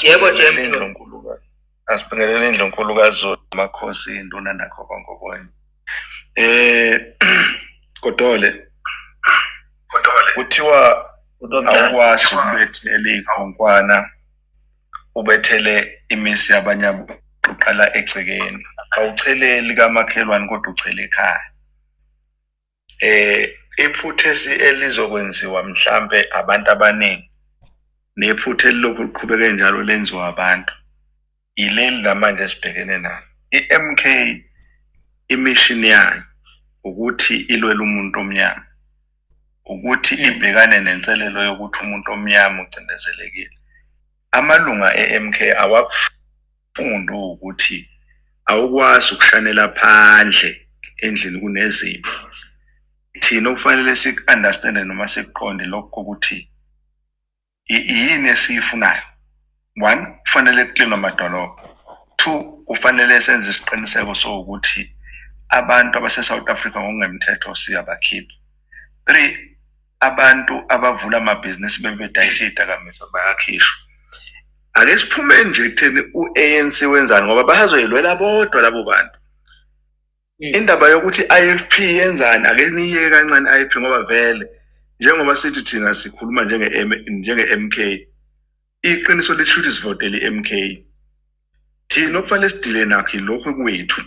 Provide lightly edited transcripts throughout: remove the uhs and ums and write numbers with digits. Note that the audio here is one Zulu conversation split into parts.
Yebo Jempu. Asibingelele indlonkulukazi Zulu amakhosi induna nakho konke konke. Kodole kuthiwa awukwazi ukubethela ikhonkwana ubethele imisi yabanye uqala egcekeni. Awucheleli kamakhelwane kodwa ucela ekhaya. Iphutha elizokwenziwa mhlambe abantu abaningi nephutha elilokhu liqhubeke njalo lenziwa abantu ileli lamanje esibhekene nalo. iMK imission yayo ukuthi ilwele umuntu omnyama, ukuthi ibhekane nenselelo yokuthi umuntu omnyama ucindezelekile. Amalunga eMK awakufunda ukuthi awukwazi ukushanela phandle endlini kunezipho. Thina kufanele sik-understand noma sikuqonde lokho ukuthi yini esiyifunayo. 1, kufanele kuclean amadolobha. 2, kufanele senze isiqiniseko sokuthi abantu abase-South Africa ngokungemthetho siyabakhipha. 3, abantu abavula amabhizinisi bebedayisa izidakamizwa bayakhishwa. Ake siphume nje ekutheni u-ANC wenzani ngoba bazoyilwela bodwa labo bantu. Indaba yokuthi IFP yenzani ake niye kancane IFP ngoba vele njengoba sithi thina sikhuluma njenge-MK iqiniso lishuthi sivotele iMK. Thina okufanele sidile nakho lokho kwethu.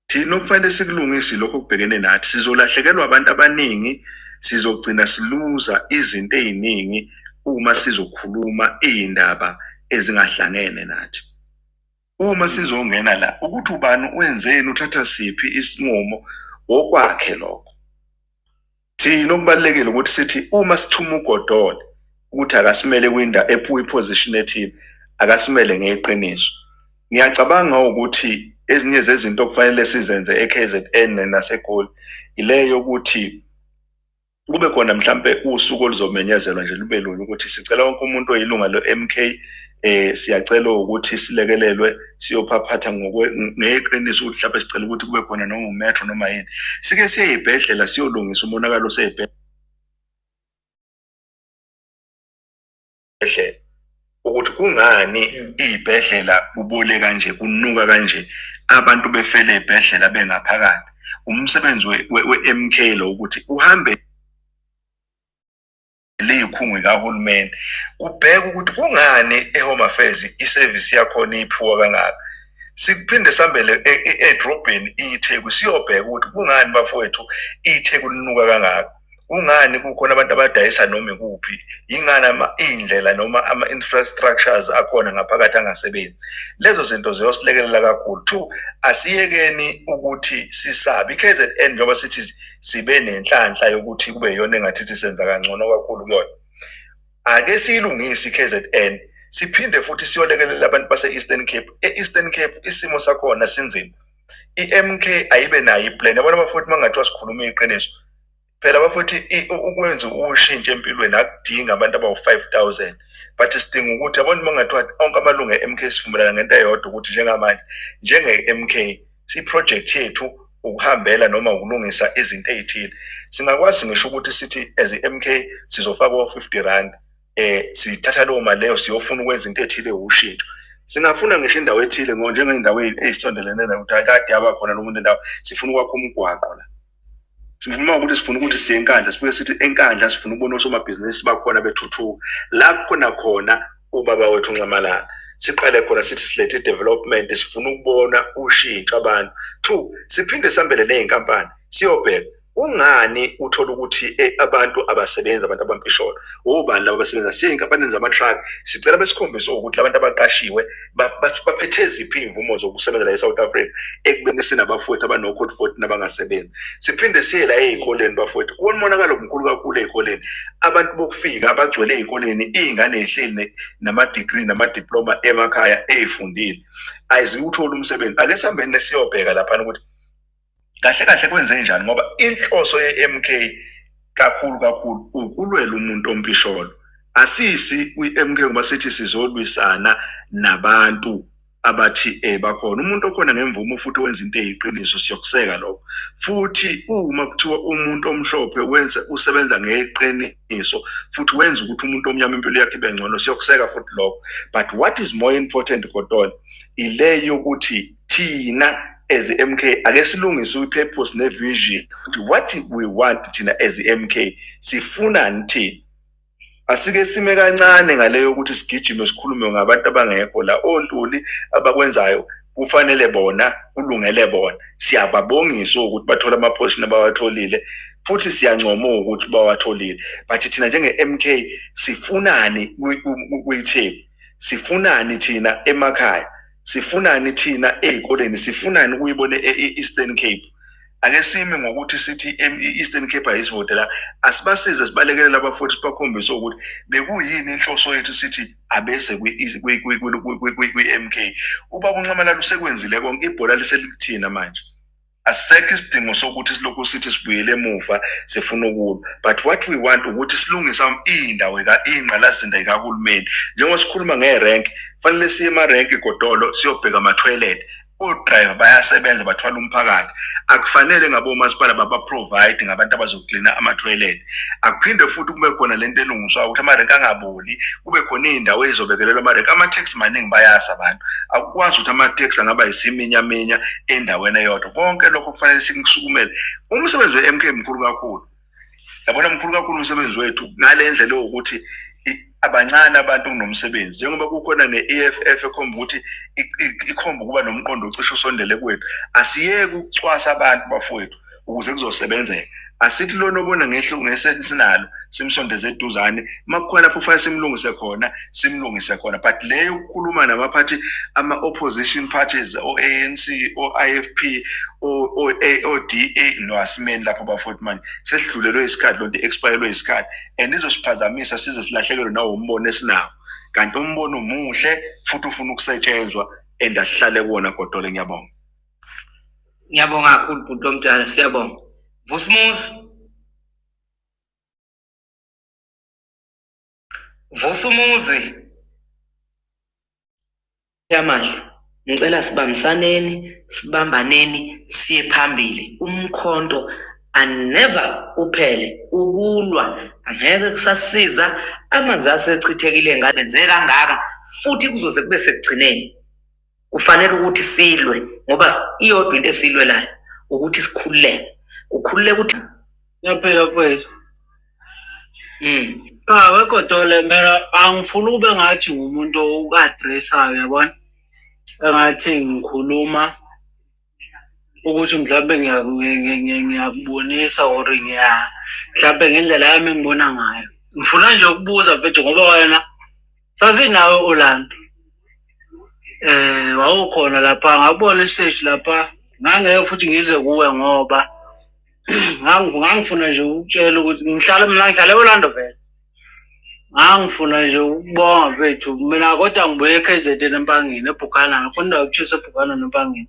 Thina okufanele sikulungise lokho kubhekene nathi. Sizolahlekelwa abantu abaningi, sizogcina siluza izinto eziningi uma sizokhuluma izindaba ezingahlangene nathi. Uma sizongena la ukuthi ubani wenzeni uthatha siphi isinqumo okwakhe lokho. Thina okubalekile ukuthi sithi uma sithuma ugodole ukuthi akasimele kwinda eposition ethile akasimele ngeqiniso. Ngiyacabanga ukuthi ezinye zezinto okufanele sizenze eKZN naseGoli ileyo ukuthi kube khona mhlambe usuku oluzomenyezelwa nje lube lolo ukuthi sicela wonke umuntu oyilunga lo-MK siyacela ukuthi silekelelwe siyophaphatha ngeqiniso ukuthi mhlambe sicela ukuthi kube khona noma umetro noma yini. Sike siye ezibhedlela siyolungisa umonakalo osezibhedlela ukuthi kungani izibhedlela kubole kanje kunuka kanje abantu befele ezibhedlela bengaphakathi. Umsebenzi we-MK lo ukuthi uhambe leyikhungu kahulumeni kubheka ukuthi kungani eHome Affairs iservice yakhona iphuwa kangaka. Siphinde sambele edrobheni iTheku siyobheka ukuthi kungani bafowethu iTheku linuka kangaka. Kungani kukhona abantu abadayisa noma ikuphi, ingani indlela noma ama-infrastructures akhona ngaphakathi angasebenzi. Lezo zinto ziyosilekelela kakhulu. 2, asiyekeni ukuthi sisabe iKZN njengoba sithi sibe nenhlanhla yokuthi kube yona engathi senza kangcono kakhulu kuyona. Ake siyilungise iKZN siphinde futhi siyolekelela abantu base-Eastern Cape. E-Eastern Cape isimo sakhona sinzima. iMK ayibe nayo iplan. Yabona bafowethu mangathiwa sikhuluma iqiniso. Phela bafuthi ukwenza ushintsho empilweni akudinga abantu abawu-5,000 but sidinga ukuthi abantu mangathiwa onke amalungu e-MK sivumelana ngento eyodwa ukuthi njengamanje njenge-MK si-project yethu ukuhambela noma ukulungisa izinto ezithile. Singakwazi ngisho ukuthi sithi as i-MK sizofaka u-R50 sithatha leyo mali leyo siyofuna ukwenza into ethile ushintsho. Singafuna ngisho indawo ethile njengendawo ezisondelene nokuthi akade yaba khona nomuntu endawo sifuna ukwakha umgwaqo la. Sifuna ukuthi siye eNkandla sibuye sithi eNkandla sifuna ukubona osomabhizinisi bakhona bethuthuka la khona ubaba wethu uNxamalala. Siqale khona sithi silethe development sifuna ukubona ushintsho abantu. 2, siphinde sambele nezinkampani siyobheka ungani uthola ukuthi abantu abasebenzi abantu abampisholo obani laba abasebenza siye inkampanini zama-truck sicela besikhombise ukuthi abantu abaqashiwe baphethe ziphi imvumo zokusebenzela eSouth Africa ekubeni sinabafowethu abano-code 14 nabangasebenzi. Siphinde siye la ezikoleni bafowethu umonakalo omkhulu kakhulu ezikoleni abantu bokufika abagcwele ezikoleni izingane ezihleli nama-degree nama-diploma emakhaya ezifundile ayizuthola umsebenzi. Ake sihambeni siyobheka lapha ukuthi kahle kahle kwenze njani ngoba inhloso ye-MK kakhulu ukulwela umuntu ompisholo. Asisi kwi-MK ngoba sithi sizolwisana nabantu abathi bakhona umuntu okhona ngemvumo futhi wenza into eyiqiniso siyokuseka lokho futhi uma kuthiwa umuntu omhlophe usebenza ngeqiniso futhi wenza ukuthi umuntu omnyama impilo yakhe ibe ngcono siyokuseka futhi lokho. But what is more important kodwa ile yokuthi thina as MK ake silungise i-purpose ne-vision what we want thina as MK sifuna thina. Asike sime kancane ngaleyo ukuthi sigijime sikhulume ngabantu abangekho la ontuli abakwenzayo kufanele bona kulungele bona. Siyababongisa ukuthi bathola ama-position abawatholile futhi siyancoma ukuthi bawatholile. But thina njenge-MK sifunani kwi-team, sifunani thina emakhaya, sifunani thina ey'koleni, sifunani ukuyibona e-Eastern Cape. Ake sime ngokuthi sithi i-Eastern Cape ayisivotela asibasize sibalekele laba futhi bakhombise ukuthi bekuyini inhloso yethu sithi abese kwi-MK. Ubaba uNcamalala usekwenzile konke ibhola liselikuthina manje. Asekho isidingo sokuthi silokhu sithi sibuyele emuva sifuna ukulwa. But what we want ukuthi silungise iy'ndawo iy'ngqalasizinda zikahulumeni. Njengoba sikhuluma ngerenk fanele siye emarenki Godolo siyobheka ama-toilet. O-driver bayasebenza bathwala umphakathi. Akufanele ngabomasipala baba-provide ngabantu abazoklina ama-toilet. Akuphinde futhi kube khona lento elungiswa ukuthi amarenki angaboli, kube khona iy'ndawo ezizobekelelwa amarenki. Ama-taxi maningi bayasa abantu. Akukwazi ukuthi ama-taxi angaba yisiminyaminya endaweni eyodwa. Konke lokho kufanele sikusukumele. Umsebenzi we-MK mkhulu kakhulu. Yabona mkhulu kakhulu umsebenzi wethu ngale ndlela yokuthi abancane abantu kunomsebenzi njengoba kukhona ne-EFF ekhomba ukuthi ikhomba ukuba nomqondo ocishe usondele kwethu. Asiyeke ukucwasa abantu bafowethu ukuze kuzosebenzeka. Asithi lona obona ngesensinalo simsondeze eduzane makukhona lapho kufanele simlungise khona. But leyo ukukhuluma namaphathi ama-opposition parties o-ANC o-IFP o-DA no asimeni lapho bafowethu manje sesidlulelwe isikhathi lonto expirelwe isikhathi and izosiphazamisa size silahlekelwe nawo umbono esinawo. Kanti umbono muhle futhi ufuna ukusetshenzwa and asihlale kuwona Godolo. Ngiyabonga. Ngiyabonga kakhulu bhuti omdala, siyabonga. Vusumuzi yamahla ngicela sibambaneni siye phambili. Umkhonto never uphele ukulwa angeke kusasiza. Amanzi asechithekile ngalenze kangaka futhi kuzoze kube sekugcineni kufanele ukuthi silwe ngoba iyodwa into esilwelayo ukuthi sikhululeke. Ukhululeke ukuthi yaphela mfethu. Cha Godolo mina angifuni ube ngathi ngumuntu oku-addressayo yabona. Engathi ngikhuluma ukuthi mhlawumbe ngiyakubonisa or mhlawumbe ngendlela yami engibona ngayo. Ngifuna nje ukubuza mfethu ngoba wena sasinawe Orlando. Wawukhona lapha ngabona istage lapha ngangeke futhi ngize kuwe ngoba ngangifuna nje ukutshela ukuthi ngihlala eOrlando vele. Ngangifuna nje ukubonga mfethu mina kodwa ngibuye eKZN eMpangeni eBuchanan ngifuna indawo ukuthisa eBuchanan eMpangeni.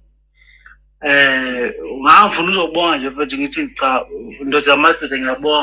Ngangifuna uzobonga nje mfethu ngithi cha ndoda yamadoda ngiyabonga.